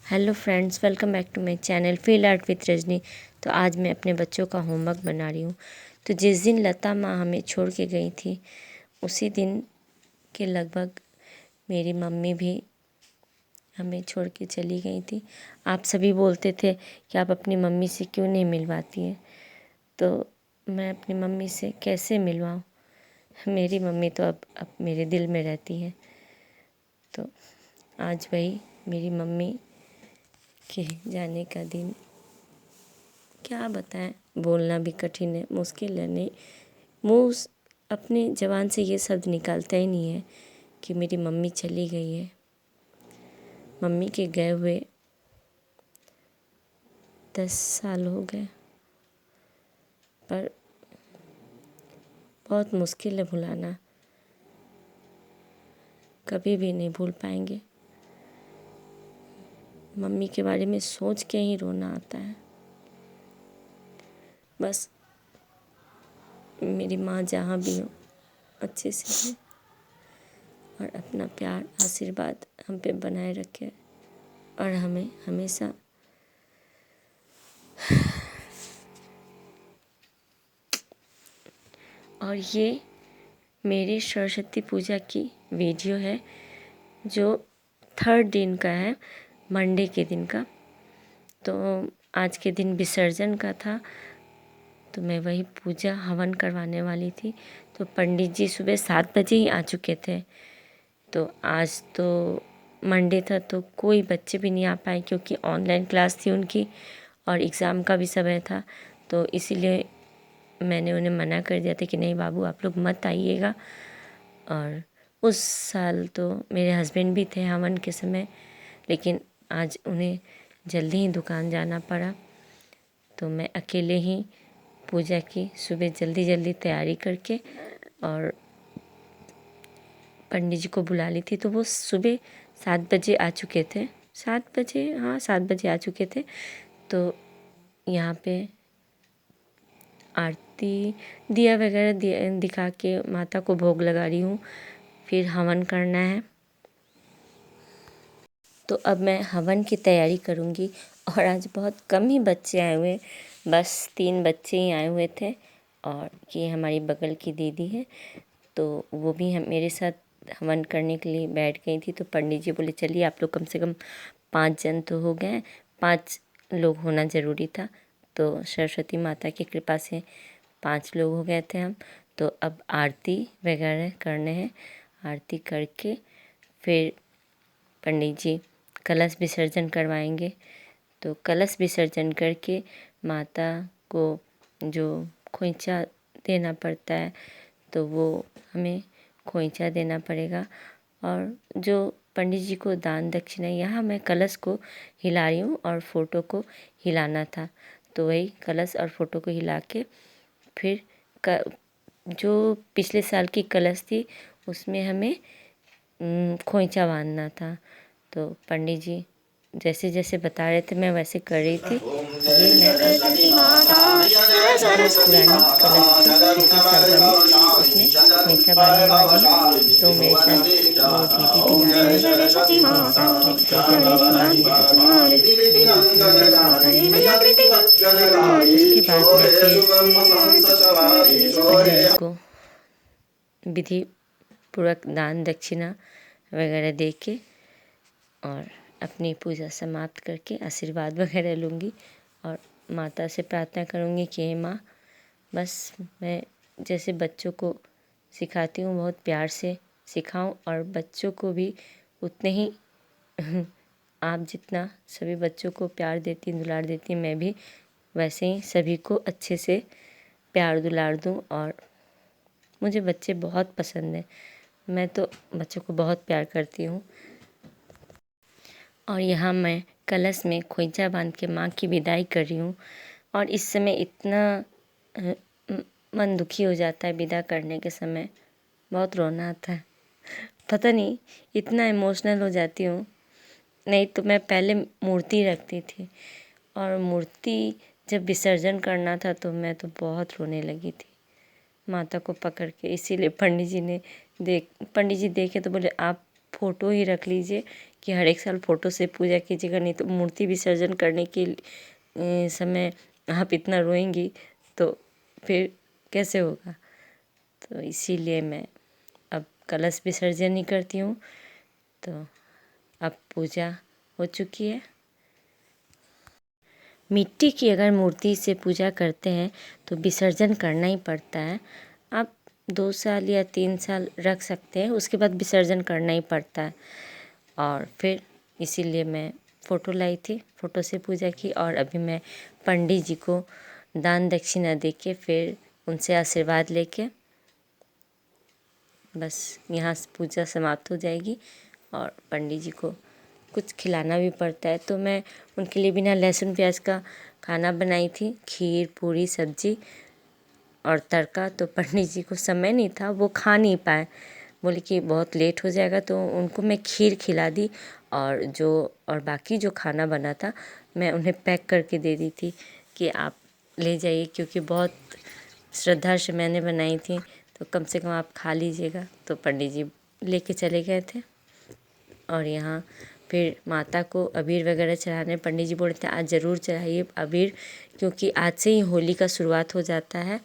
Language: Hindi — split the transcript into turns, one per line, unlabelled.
Hello friends, welcome back to my channel feel art with Rajni. तो आज मैं अपने बच्चों का होमवर्क बना रही हूँ। तो जिस दिन लता माँ हमें छोड़ के गई थी उसी दिन के लगभग मेरी मम्मी भी हमें छोड़ के चली गई थी। आप सभी बोलते थे कि आप अपनी मम्मी से क्यों नहीं मिलवाती हैं, तो मैं अपनी मम्मी से कैसे मिलवाऊँ। मेरी मम्मी तो अब मेरे दिल में रहती है। तो आज वही मेरी मम्मी के जाने का दिन, क्या बताएं, बोलना भी कठिन है, मुश्किल है। नहीं, अपनी ज़बान से ये शब्द निकालता ही नहीं है कि मेरी मम्मी चली गई है। मम्मी के गए हुए 10 साल हो गए, पर बहुत मुश्किल है भुलाना। कभी भी नहीं भूल पाएंगे। मम्मी के बारे में सोच के ही रोना आता है। बस मेरी माँ जहाँ भी हो अच्छे से है और अपना प्यार आशीर्वाद हम पे बनाए रखे और हमें हमेशा और ये मेरी सरस्वती पूजा की वीडियो है जो 3rd दिन का है, मंडे के दिन का। तो आज के दिन विसर्जन का था, तो मैं वही पूजा हवन करवाने वाली थी। तो पंडित जी सुबह 7 बजे ही आ चुके थे। तो आज तो मंडे था तो कोई बच्चे भी नहीं आ पाए क्योंकि ऑनलाइन क्लास थी उनकी और एग्ज़ाम का भी समय था। तो इसीलिए मैंने उन्हें मना कर दिया था कि नहीं बाबू, आप लोग मत आइएगा। और उस साल तो मेरे हस्बैंड भी थे हवन के समय, लेकिन आज उन्हें जल्दी ही दुकान जाना पड़ा। तो मैं अकेले ही पूजा की, सुबह जल्दी जल्दी तैयारी करके, और पंडित जी को बुला ली थी। तो वो सुबह 7 बजे आ चुके थे, 7 बजे, हाँ 7 बजे आ चुके थे। तो यहाँ पे आरती दिया वगैरह दिखा के माता को भोग लगा रही हूँ, फिर हवन करना है। तो अब मैं हवन की तैयारी करूँगी। और आज बहुत कम ही बच्चे आए हुए, बस 3 बच्चे ही आए हुए थे और ये हमारी बगल की दीदी है, तो वो भी हम मेरे साथ हवन करने के लिए बैठ गई थी। तो पंडित जी बोले चलिए आप लोग कम से कम 5 जन तो हो गए, 5 लोग होना ज़रूरी था। तो सरस्वती माता की कृपा से 5 लोग हो गए थे हम। तो अब आरती वगैरह करने हैं। आरती करके फिर पंडित जी कलश विसर्जन करवाएंगे। तो कलश विसर्जन करके माता को जो खोइंचा देना पड़ता है, तो वो हमें खोइंचा देना पड़ेगा। और जो पंडित जी को दान दक्षिणा, यहाँ मैं कलश को हिला रही हूँ और फोटो को हिलाना था। तो वही कलश और फोटो को हिला के फिर जो पिछले साल की कलश थी उसमें हमें खोइंचा बांधना था। तो पंडित जी जैसे जैसे बता रहे थे मैं वैसे कर रही थी। ये मैं पुरानी कलश थी पिछले साल वाली, उसमें खोइंचा बांधने वाली हूँ। तो मेरे साथ वो दीदी भी आ रही है, मेरे साथ में खोइंचा और उसके बाद मैं फिर पंडित जी को विधि पूर्वक दान दक्षिणा वगैरह दे के और अपनी पूजा समाप्त करके आशीर्वाद वगैरह लूँगी और माता से प्रार्थना करूँगी कि हे माँ, बस मैं जैसे बच्चों को सिखाती हूँ बहुत प्यार से सिखाऊं और बच्चों को भी उतने ही आप जितना सभी बच्चों को प्यार देती दुलार देती, मैं भी वैसे ही सभी को अच्छे से प्यार दुलार दूं। और मुझे बच्चे बहुत पसंद हैं, मैं तो बच्चों को बहुत प्यार करती हूँ। और यहाँ मैं कलश में खोइंचा बांध के माँ की विदाई कर रही हूँ। और इस समय इतना मन दुखी हो जाता है विदा करने के समय, बहुत रोना आता है। पता नहीं इतना इमोशनल हो जाती हूँ। नहीं तो मैं पहले मूर्ति रखती थी और मूर्ति जब विसर्जन करना था तो मैं तो बहुत रोने लगी थी माता को पकड़ के। इसीलिए पंडित जी देखे तो बोले आप फ़ोटो ही रख लीजिए कि हर एक साल फ़ोटो से पूजा कीजिएगा, नहीं तो मूर्ति विसर्जन करने के समय आप इतना रोएंगी तो फिर कैसे होगा। तो इसीलिए मैं अब कलश विसर्जन नहीं करती हूँ। तो अब पूजा हो चुकी है। मिट्टी की अगर मूर्ति से पूजा करते हैं तो विसर्जन करना ही पड़ता है। आप 2 साल या 3 साल रख सकते हैं, उसके बाद विसर्जन करना ही पड़ता है। और फिर इसीलिए मैं फ़ोटो लाई थी, फ़ोटो से पूजा की। और अभी मैं पंडित जी को दान दक्षिणा दे के फिर उनसे आशीर्वाद लेके बस यहाँ से पूजा समाप्त हो जाएगी। और पंडित जी को कुछ खिलाना भी पड़ता है, तो मैं उनके लिए बिना लहसुन प्याज का खाना बनाई थी, खीर पूरी सब्जी और तड़का। तो पंडित जी को समय नहीं था, वो खा नहीं पाए, बोले कि बहुत लेट हो जाएगा, तो उनको मैं खीर खिला दी। और बाकी जो खाना बना था मैं उन्हें पैक करके दे दी थी कि आप ले जाइए, क्योंकि बहुत श्रद्धा से मैंने बनाई थी, तो कम से कम आप खा लीजिएगा। तो पंडित जी लेके चले गए थे। और यहाँ फिर माता को अबीर वगैरह चढ़ाने पंडित जी बोलते हैं आज ज़रूर चढ़ाइए अबीर, क्योंकि आज से ही होली का शुरुआत हो जाता है।